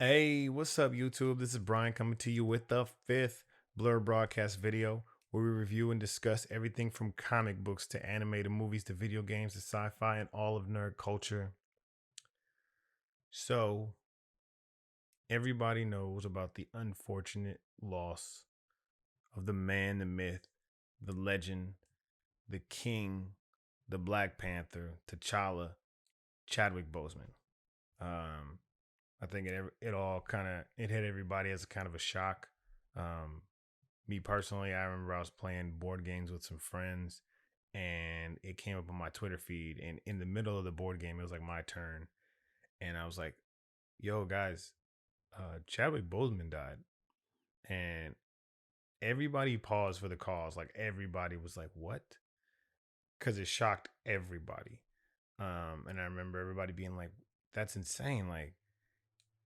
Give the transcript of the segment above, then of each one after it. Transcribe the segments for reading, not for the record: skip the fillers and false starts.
Hey, what's up, YouTube? This is Brian coming to you with the fifth Blur broadcast video where we review and discuss everything from comic books to animated movies to video games to sci fi and all of nerd culture. So, everybody knows about the unfortunate loss of the man, the myth, the legend, the king, the Black Panther, T'Challa, Chadwick Boseman. Um, I think it all kind of it hit everybody as a kind of a shock. Um, Me personally, I remember I was playing board games with some friends, and it came up on my Twitter feed. And in the middle of the board game, it was like my turn, and I was like, "Yo, guys, Chadwick Boseman died," and everybody paused for the cause. Like everybody was like, "What?" Because it shocked everybody. And I remember everybody being like, "That's insane!" Like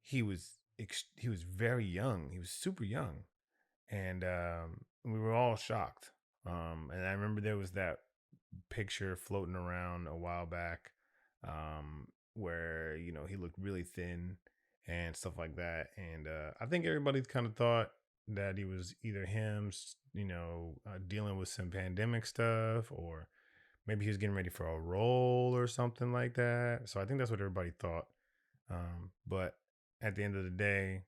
he was very young. He was super young, and we were all shocked. And I remember there was that picture floating around a while back, where he looked really thin and stuff like that. And I think everybody kind of thought that he was either him, dealing with some pandemic stuff, or maybe he was getting ready for a role or something like that. So I think that's what everybody thought. But at the end of the day,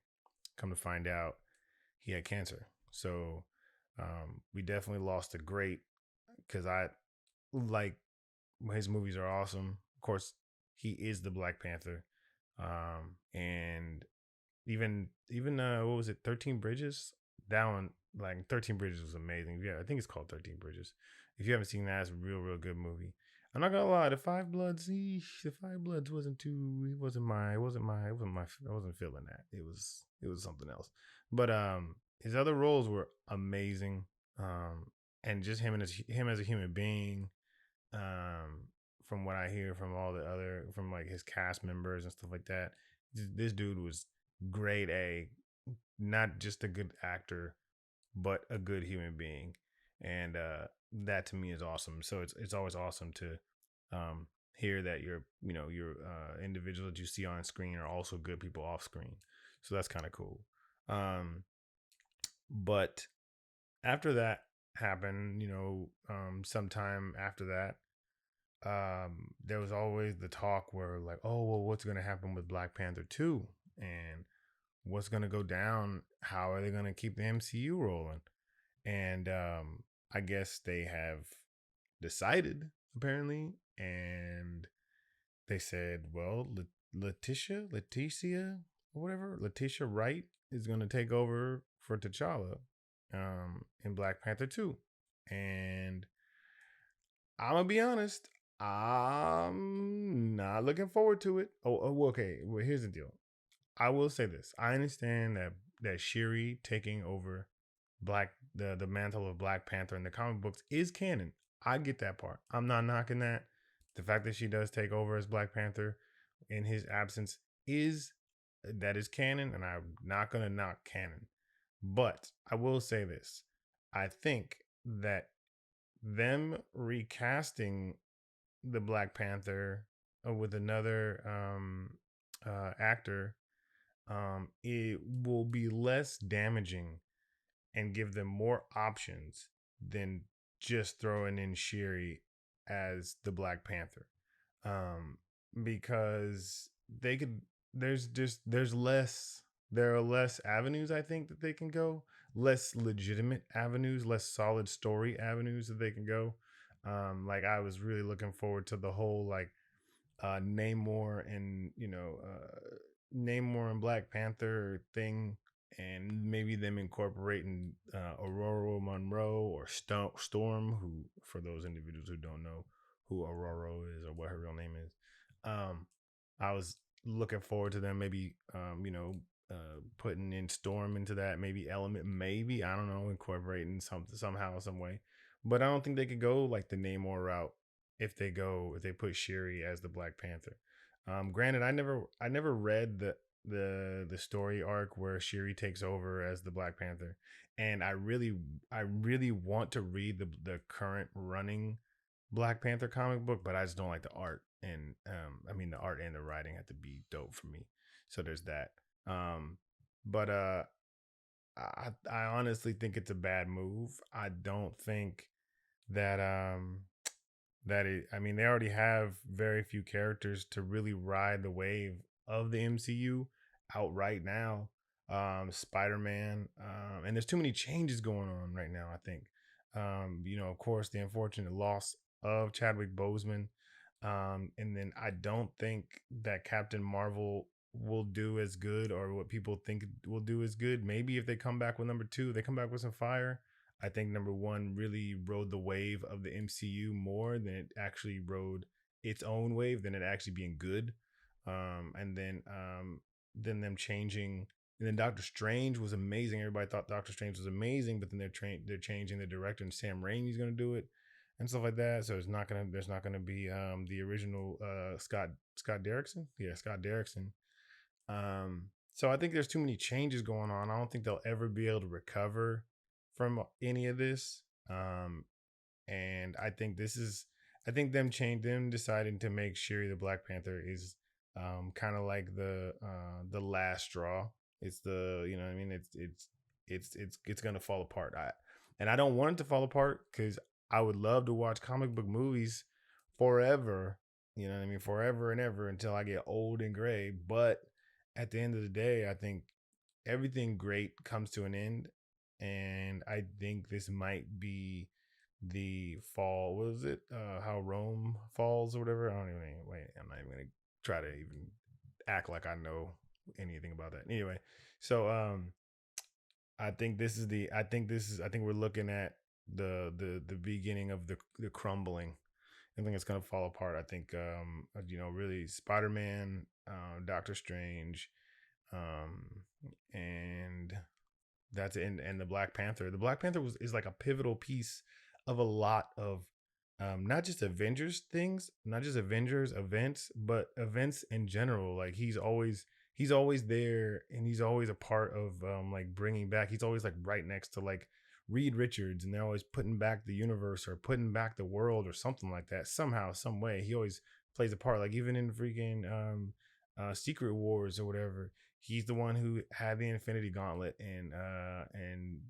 come to find out, he had cancer. So we definitely lost a great, because I like his movies are awesome. Of course, he is the Black Panther. And even what was it, 13 Bridges? That one, like 13 Bridges was amazing. Yeah, I think it's called 13 Bridges. If you haven't seen that, it's a real good movie. I'm not gonna lie, the Five Bloods wasn't too. I wasn't feeling that. It was something else. But his other roles were amazing. And just him as a human being. From what I hear from all the other from like his cast members and stuff like that, this dude was grade A, not just a good actor, but a good human being, and that to me is awesome. So it's always awesome to hear that your individuals that you see on screen are also good people off screen. So that's kind of cool. Um, but after that happened, sometime after that, there was always the talk where like, oh well, what's going to happen with Black Panther 2, and what's going to go down, how are they going to keep the MCU rolling? And I guess they have decided, apparently, and they said, well, Leticia or whatever, Letitia Wright is going to take over for T'Challa in Black Panther 2. And I'm gonna be honest, I'm not looking forward to it. Okay. Well, here's the deal. I will say this. I understand that Shuri taking over the mantle of Black Panther in the comic books is canon. I get that part. I'm not knocking that. The fact that she does take over as Black Panther in his absence is canon, and I'm not gonna knock canon. But I will say this. I think that them recasting the Black Panther with another actor, it will be less damaging and give them more options than just throwing in Shuri as the Black Panther. Um, because they could, there's less, there are less avenues I think that they can go, less legitimate avenues, less solid story avenues that they can go. Like I was really looking forward to the whole like Namor and Namor and Black Panther thing, and maybe them incorporating Aurora Monroe or Storm, who, for those individuals who don't know who Aurora is or what her real name is, I was looking forward to them maybe putting in Storm into that maybe element, maybe I don't know, incorporating something somehow some way, but I don't think they could go like the Namor route if they put Shuri as the Black Panther. Granted, I never read the story arc where Shuri takes over as the Black Panther, and I really want to read the current running Black Panther comic book, but I just don't like the art, and I mean the art and the writing have to be dope for me. So there's that. Um, but I honestly think it's a bad move. I don't think that that it, I mean, they already have very few characters to really ride the wave of the MCU out right now. Spider-Man, and there's too many changes going on right now, I think. Of course, the unfortunate loss of Chadwick Boseman. And then I don't think that Captain Marvel will do as good, or what people think will do as good. Maybe if they come back with number two, they come back with some fire. I think number one really rode the wave of the MCU more than it actually rode its own wave, than it actually being good. And then them changing, and then Doctor Strange was amazing. Everybody thought Doctor Strange was amazing, but then they're changing the director, and Sam Raimi's going to do it and stuff like that. So there's not gonna be the original Scott Derrickson. Yeah, Scott Derrickson. So I think there's too many changes going on. I don't think they'll ever be able to recover from any of this. And I think them deciding to make Shuri the Black Panther is kind of like the last straw. It's the, you know what I mean, it's gonna fall apart. I don't want it to fall apart, because I would love to watch comic book movies forever, you know what I mean, forever and ever, until I get old and gray. But at the end of the day, I think everything great comes to an end, and I think this might be the fall. What was it? How Rome falls or whatever. I don't even wait. I'm not even gonna try to even act like I know anything about that. Anyway, so I think this is the. I think we're looking at the beginning of the crumbling. I think it's gonna fall apart. I think really Spider Man, Doctor Strange, um, and that's it. And the Black Panther. The Black Panther is like a pivotal piece of a lot of not just Avengers things, not just Avengers events, but events in general. Like he's always there, and he's always a part of like bringing back. He's always like right next to like Reed Richards, and they're always putting back the universe or putting back the world or something like that. Somehow, some way, he always plays a part. Like even in freaking Secret Wars or whatever, he's the one who had the Infinity Gauntlet and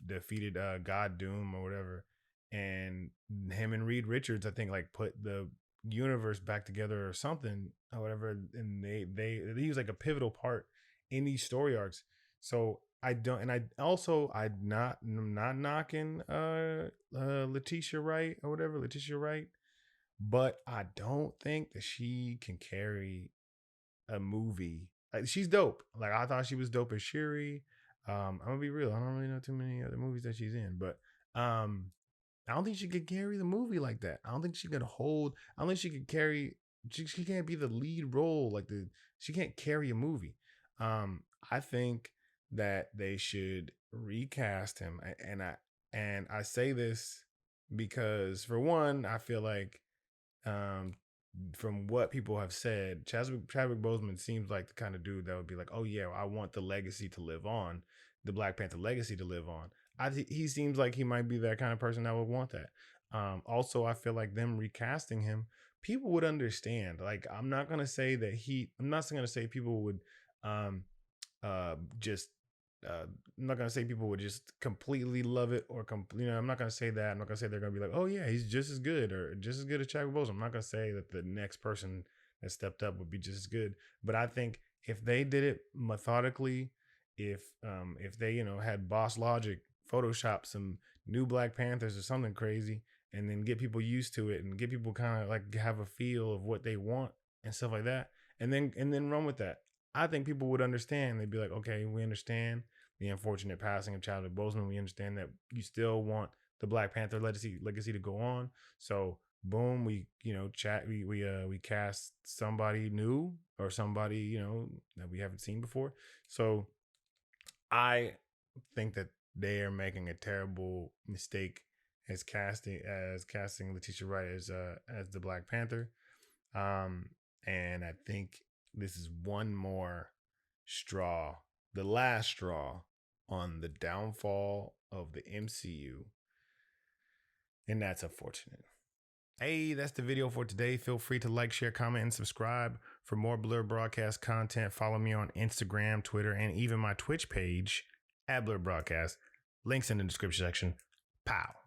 defeated God Doom or whatever. And him and Reed Richards, I think, like put the universe back together or something or whatever. And he was like a pivotal part in these story arcs. So I don't, and I also I'm not knocking Letitia Wright or whatever, Letitia Wright, but I don't think that she can carry a movie. Like she's dope. Like I thought she was dope as Shuri. I'm gonna be real. I don't really know too many other movies that she's in, but um, I don't think she could carry the movie like that. I don't think she could hold. I don't think she could carry. She can't be the lead role. Like she can't carry a movie. I think that they should recast him, and I say this because for one, I feel like um, from what people have said, Chadwick Boseman seems like the kind of dude that would be like, oh yeah, I want the legacy to live on, the Black Panther legacy to live on. He seems like he might be that kind of person that would want that. Also, I feel like them recasting him, people would understand. Like, I'm not gonna say people would um, just I'm not gonna say people would just completely love it or I'm not gonna say that. I'm not gonna say they're gonna be like, oh yeah, he's just as good or just as good as Chadwick Boseman. I'm not gonna say that the next person that stepped up would be just as good. But I think if they did it methodically, if they had Boss Logic Photoshop some new Black Panthers or something crazy, and then get people used to it and get people kind of like have a feel of what they want and stuff like that, and then run with that. I think people would understand. They'd be like, okay, we understand the unfortunate passing of Chadwick Boseman. We understand that you still want the Black Panther legacy to go on. So boom, we chat we cast somebody new or somebody that we haven't seen before. So I think that they are making a terrible mistake as casting Letitia Wright as the Black Panther. Um, and I think this is one more straw, the last straw on the downfall of the MCU. And that's unfortunate. Hey, that's the video for today. Feel free to like, share, comment, and subscribe. For more Blur Broadcast content, follow me on Instagram, Twitter, and even my Twitch page at Blur Broadcast. Links in the description section. Pow.